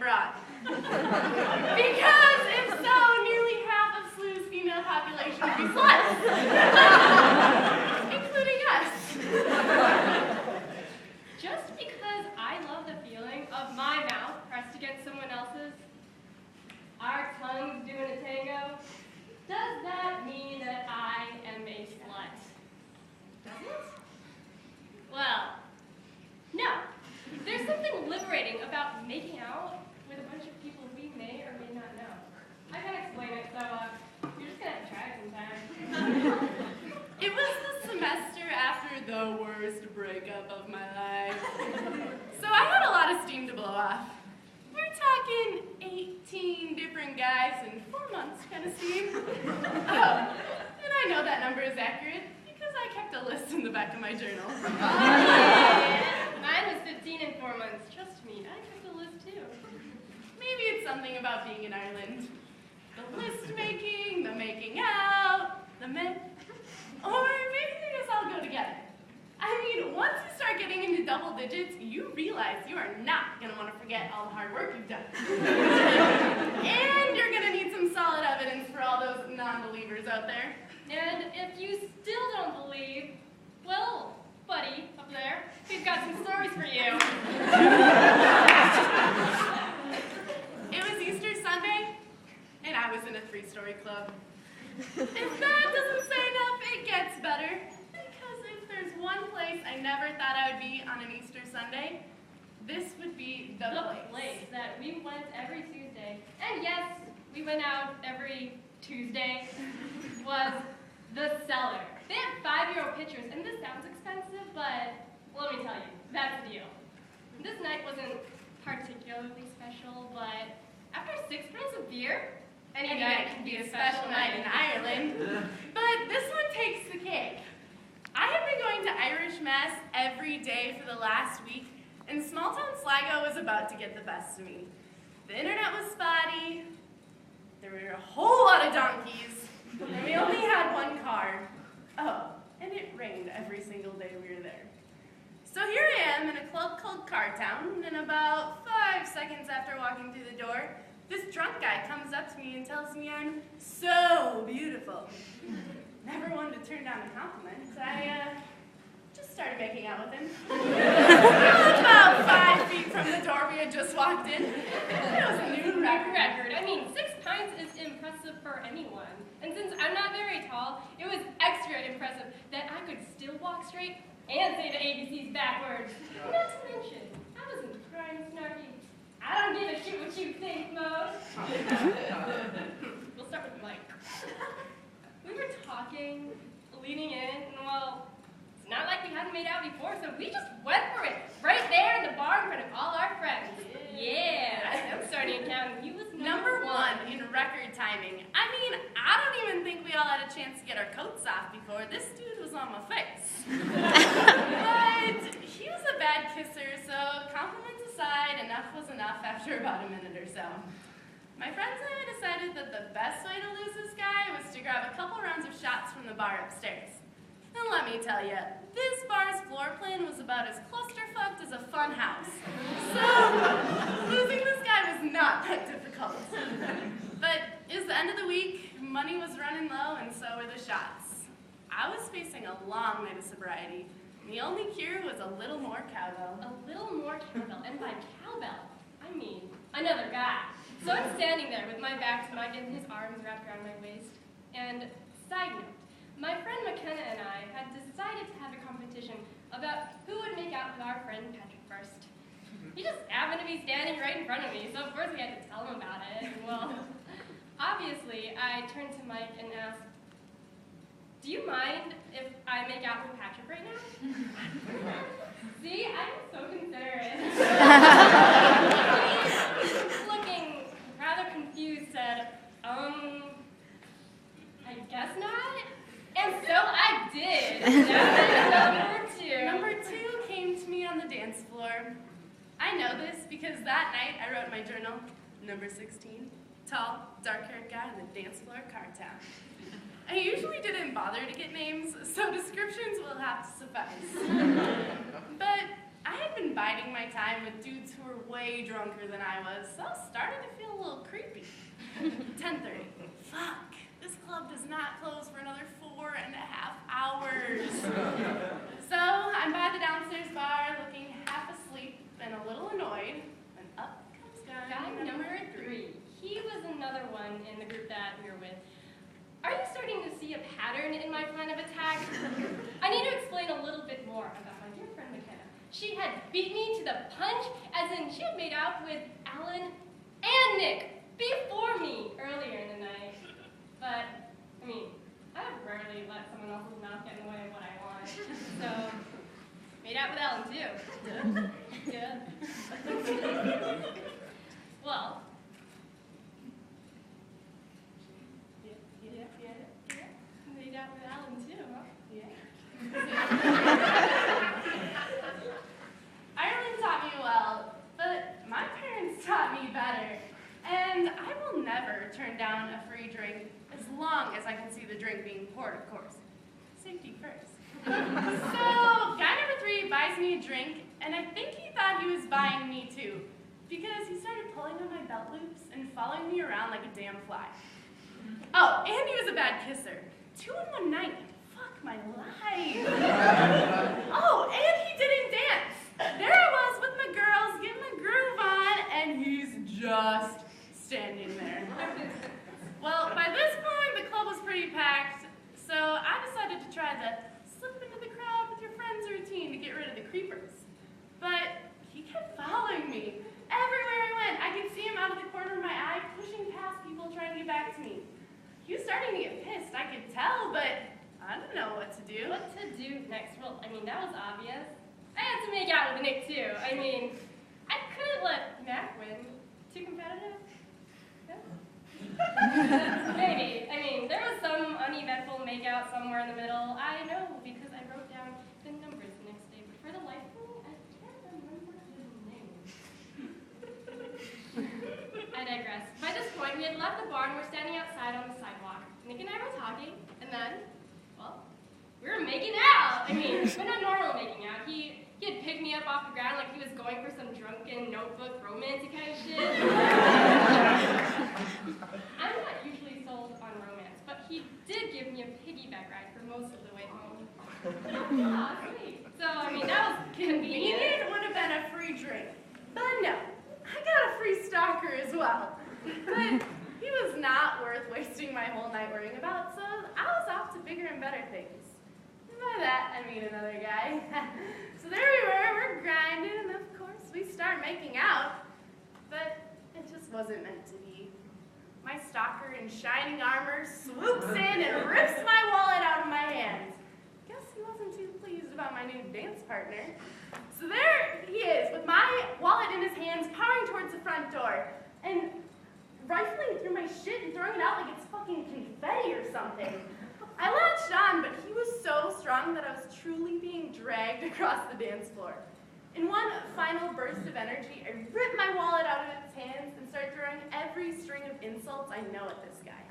abroad. Because if so, nearly half of SLU's female population would be sluts. Including us. Just because I love the feeling of my mouth pressed against someone else's, our tongues doing a tango, does that mean that I am a slut? Does it? Well, no. There's something liberating about making out with a bunch of people we may or may not know. I can't explain it, so you're just gonna have to try it sometime. It was the semester after the worst breakup of my life. So I had a lot of steam to blow off. We're talking 18 different guys in 4 months kind of steam. Oh, and I know that number is accurate because I kept a list in the back of my journal. Mine was 15 in 4 months. Trust me, I kept a list too. Maybe it's something about being in Ireland. The list making, the making out, the men. Or maybe they just all go together. I mean, once you start getting into double digits, you realize you are not going to want to forget all the hard work you've done. And you're going to need some solid evidence for all those non-believers out there. And if you still don't believe, well, buddy, up there, we've got some stories for you. It was Easter Sunday, and I was in a 3-story club. If that doesn't say enough, it gets better. Because if there's one place I never thought I would be on an Easter Sunday, this would be the place that we went every Tuesday. And yes, we went out every Tuesday, was the Cellar. They had 5-euro pitchers, and this sounds expensive, but let me tell you, that's the deal. This night wasn't particularly special, but after 6 pints of beer, any night can be a special night in Ireland. But this one takes the cake. I have been going to Irish Mass every day for the last week, and small-town Sligo was about to get the best of me. The internet was spotty, there were a whole lot of donkeys, and we only had one car. Oh, and it rained every single day we were there. So here I am in a club called Cartown, and about 5 seconds after walking through the door, this drunk guy comes up to me and tells me I'm so beautiful. Never wanted to turn down a compliment. I just started making out with him. About 5 feet from the door we had just walked in. It was a new record. I mean, 6 pints is impressive for anyone. And since I'm not very tall, it was extra impressive that I could still walk straight and say the ABCs backwards. Not to mention, I wasn't crying snarky. I don't give a shit what you think, mode. We'll start with Mike. We were talking, leaning in, and well, it's not like we hadn't made out before, so we just went for it. Right there in the bar in front of all our friends. Yeah, I'm starting to count. He was number one in record timing. I mean, I don't even think we all had a chance to get our coats off before this dude was on my face. But he was a bad kisser, so compliments aside, enough was enough after about a minute or so. My friends and I decided that the best way to lose this guy was to grab a couple rounds of shots from the bar upstairs. And let me tell you, this bar's floor plan was about as clusterfucked as a fun house. So, losing this guy was not that difficult. But it was the end of the week, money was running low, and so were the shots. I was facing a long night of sobriety, and the only cure was a little more cowbell. A little more cowbell, and by cowbell, I mean another guy. So I'm standing there with my back to Mike and his arms wrapped around my waist. And side note, my friend McKenna and I had decided to have a competition about who would make out with our friend Patrick first. He just happened to be standing right in front of me, so of course we had to tell him about it. Well, obviously, I turned to Mike and asked, "Do you mind if I make out with Patrick right now?" See, I'm so considerate. Looking rather confused, said, I guess not. And so I did. That was Number two came to me on the dance floor. I know this because that night I wrote in my journal, number 16, tall, dark-haired guy on the dance floor at Cartown. I usually didn't bother to get names, so descriptions will have to suffice. But I had been biding my time with dudes who were way drunker than I was, so I was starting to feel a little creepy. 10:30. Fuck. This club does not close for another 4.5 hours. So I'm by the downstairs bar looking half asleep and a little annoyed, and up comes guy Number 3. He was another one in the group that we were with. Are you starting to see a pattern in my plan of attack? I need to explain a little bit more about my dear friend McKenna. She had beat me to the punch, as in she had made out with Alan and Nick before me earlier in the night. But, I mean, I have rarely let someone else's mouth get in the way of what I want. So, made out with Alan too. Yeah. Well, made out with Alan too, huh? Yeah. Ireland taught me well, but my parents taught me better. And I will never turn down a free drink as long as I can see the drink being poured, of course. Safety first. So, guy number 3 buys me a drink, and I think he thought he was buying me too, because he started pulling on my belt loops and following me around like a damn fly. Oh, and he was a bad kisser. 2 in 1 night. Fuck my life. Oh, and he didn't dance. There I was with my girls, getting my groove on, and he's just standing there. Well, by this point, the club was pretty packed, so I decided to try the slip into the crowd with your friends routine to get rid of the creepers. But he kept following me. Everywhere I went, I could see him out of the corner of my eye, pushing past people trying to get back to me. He was starting to get pissed, I could tell, but I didn't know what to do. What to do next? Well, I mean, that was obvious. I had to make out with Nick too. I mean, I couldn't let Mac win. Too competitive? No? Maybe. I mean, there was some uneventful makeout somewhere in the middle. I know, because I wrote down the numbers the next day, but for the life of me, I can't remember his name. I digress. By this point, we had left the bar and were standing outside on the sidewalk. Nick and I were talking, and then, well, we were making out. I mean, but not normal making out. He had picked me up off the ground like he was going for some drunken notebook romantic kind of shit. I'm not usually sold on romance, but he did give me a piggyback ride for most of the way home. Ah, sweet. So, I mean, that was convenient. Convenient would have been a free drink. But no, I got a free stalker as well. But he was not worth wasting my whole night worrying about, so I was off to bigger and better things. And by that, I mean another guy. So there we were, we're grinding, and of course we start making out. But it just wasn't meant to be. My stalker in shining armor swoops in and rips my wallet out of my hands. Guess he wasn't too pleased about my new dance partner. So there he is, with my wallet in his hands, powering towards the front door, and rifling through my shit and throwing it out like it's fucking confetti or something. I latched on, but he was so strong that I was truly being dragged across the dance floor. In one final burst of energy, I ripped my wallet out of his hands and started throwing every string of insults I know at this guy.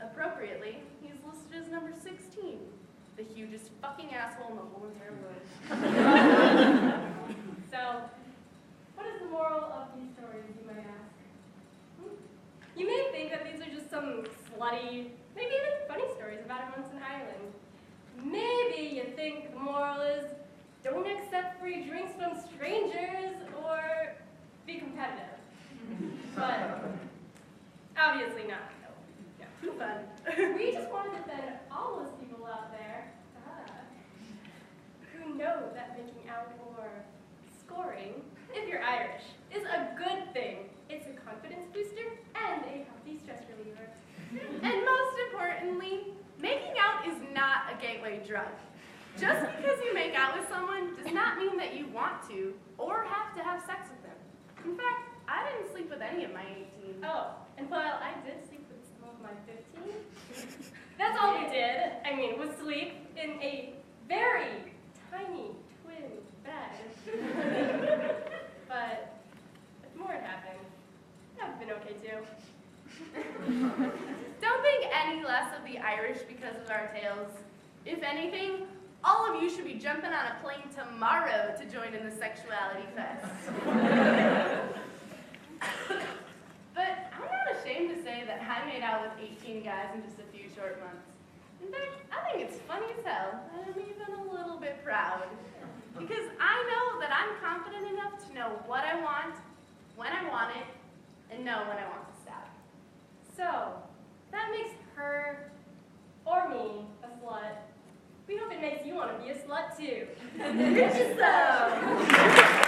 Appropriately, he's listed as number 16, the hugest fucking asshole in the whole entire world. So, what is the moral of these stories, you may ask? You may think that these are just some slutty, maybe even funny stories about our months in Ireland. Maybe you think the moral is don't accept free drinks from strangers or be competitive. But obviously not. No. Too fun. We just wanted to send all those people out there who know that making out or scoring, if you're Irish, is a good thing. It's a confidence booster and a healthy stress reliever. And most importantly, making out is not a gateway drug. Just because you make out with someone does not mean that you want to or have to have sex with them. In fact, I didn't sleep with any of my 18. Oh, and while I did sleep with some of my 15, that's all we did. I mean, was sleep in a very tiny twin bed. But if more had happened, that would have been okay too. Don't think any less of the Irish because of our tales. If anything, all of you should be jumping on a plane tomorrow to join in the sexuality fest. But I'm not ashamed to say that I made out with 18 guys in just a few short months. In fact, I think it's funny as hell, and I'm even a little bit proud. Because I know that I'm confident enough to know what I want, when I want it, and know when I want to stop. So, that makes her, or me, a slut. We hope it makes you want to be a slut too. Rich is so.